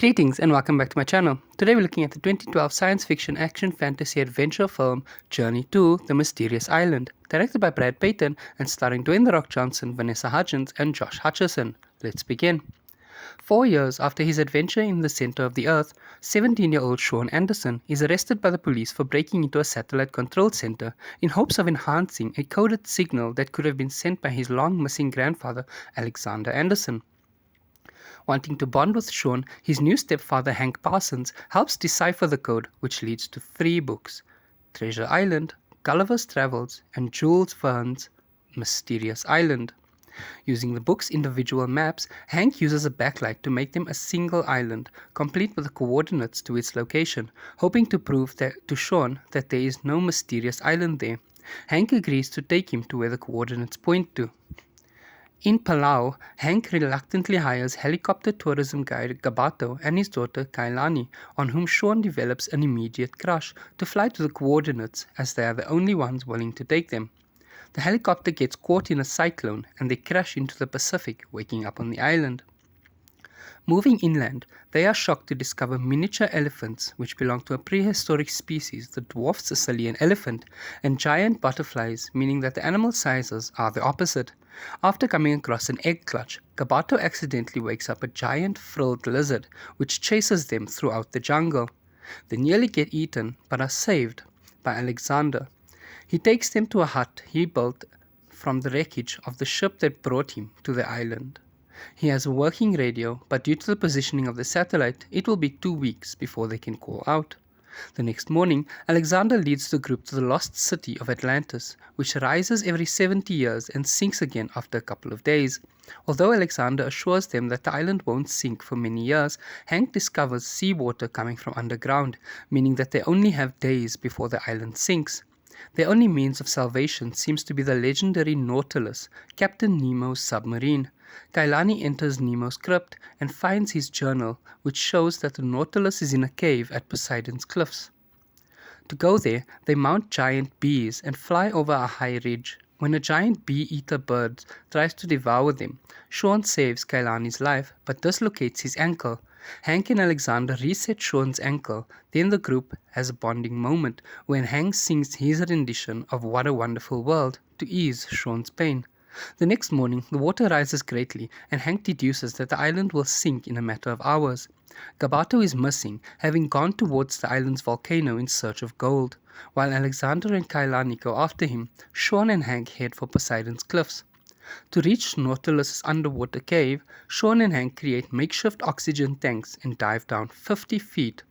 Greetings and welcome back to my channel. Today we're looking at the 2012 science fiction action fantasy adventure film Journey to the Mysterious Island, directed by Brad Peyton and starring Dwayne "The Rock" Johnson, Vanessa Hudgens and Josh Hutcherson. Let's begin. 4 years after his adventure in the center of the earth, 17-year-old Sean Anderson is arrested by the police for breaking into a satellite control center in hopes of enhancing a coded signal that could have been sent by his long-missing grandfather, Alexander Anderson. Wanting to bond with Sean, his new stepfather Hank Parsons helps decipher the code, which leads to 3 books: Treasure Island, Gulliver's Travels, and Jules Verne's Mysterious Island. Using the book's individual maps, Hank uses a backlight to make them a single island, complete with the coordinates to its location, hoping to prove to Sean that there is no mysterious island there. Hank agrees to take him to where the coordinates point to. In Palau, Hank reluctantly hires helicopter tourism guide Gabato and his daughter Kailani, on whom Sean develops an immediate crush, to fly to the coordinates as they are the only ones willing to take them. The helicopter gets caught in a cyclone and they crash into the Pacific, waking up on the island. Moving inland, they are shocked to discover miniature elephants, which belong to a prehistoric species, the dwarf Sicilian elephant, and giant butterflies, meaning that the animal sizes are the opposite. After coming across an egg clutch, Gabato accidentally wakes up a giant frilled lizard, which chases them throughout the jungle. They nearly get eaten, but are saved by Alexander. He takes them to a hut he built from the wreckage of the ship that brought him to the island. He has a working radio, but due to the positioning of the satellite, it will be 2 weeks before they can call out. The next morning, Alexander leads the group to the lost city of Atlantis, which rises every 70 years and sinks again after a couple of days. Although Alexander assures them that the island won't sink for many years, Hank discovers seawater coming from underground, meaning that they only have days before the island sinks. Their only means of salvation seems to be the legendary Nautilus, Captain Nemo's submarine. Kailani enters Nemo's crypt and finds his journal, which shows that the Nautilus is in a cave at Poseidon's cliffs. To go there, they mount giant bees and fly over a high ridge. When a giant bee-eater bird tries to devour them, Sean saves Kailani's life but dislocates his ankle. Hank and Alexander reset Sean's ankle, then the group has a bonding moment when Hank sings his rendition of What a Wonderful World to ease Sean's pain. The next morning, the water rises greatly, and Hank deduces that the island will sink in a matter of hours. Gabato is missing, having gone towards the island's volcano in search of gold. While Alexander and Kailani go after him, Sean and Hank head for Poseidon's cliffs. To reach Nautilus's underwater cave, Sean and Hank create makeshift oxygen tanks and dive down 50 feet,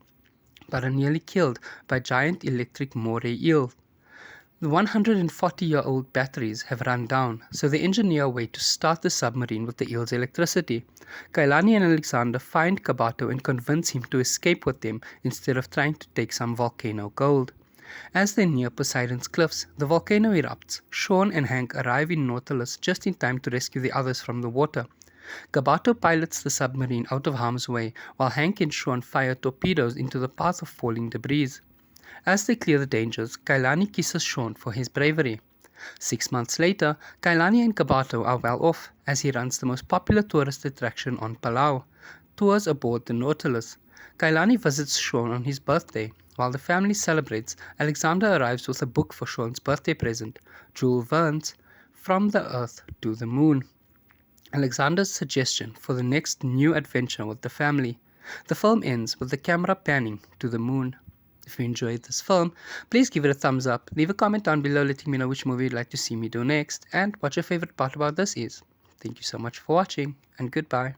but are nearly killed by giant electric moray eel. The 140-year-old batteries have run down, so they engineer a way to start the submarine with the eel's electricity. Kailani and Alexander find Gabato and convince him to escape with them instead of trying to take some volcano gold. As they near Poseidon's cliffs, the volcano erupts. Sean and Hank arrive in Nautilus just in time to rescue the others from the water. Gabato pilots the submarine out of harm's way, while Hank and Sean fire torpedoes into the path of falling debris. As they clear the dangers, Kailani kisses Sean for his bravery. 6 months later, Kailani and Gabato are well off, as he runs the most popular tourist attraction on Palau, tours aboard the Nautilus. Kailani visits Sean on his birthday. While the family celebrates, Alexander arrives with a book for Sean's birthday present, Jules Verne's From the Earth to the Moon, Alexander's suggestion for the next new adventure with the family. The film ends with the camera panning to the moon. If you enjoyed this film, please give it a thumbs up, leave a comment down below letting me know which movie you'd like to see me do next, and what your favorite part about this is. Thank you so much for watching, and goodbye.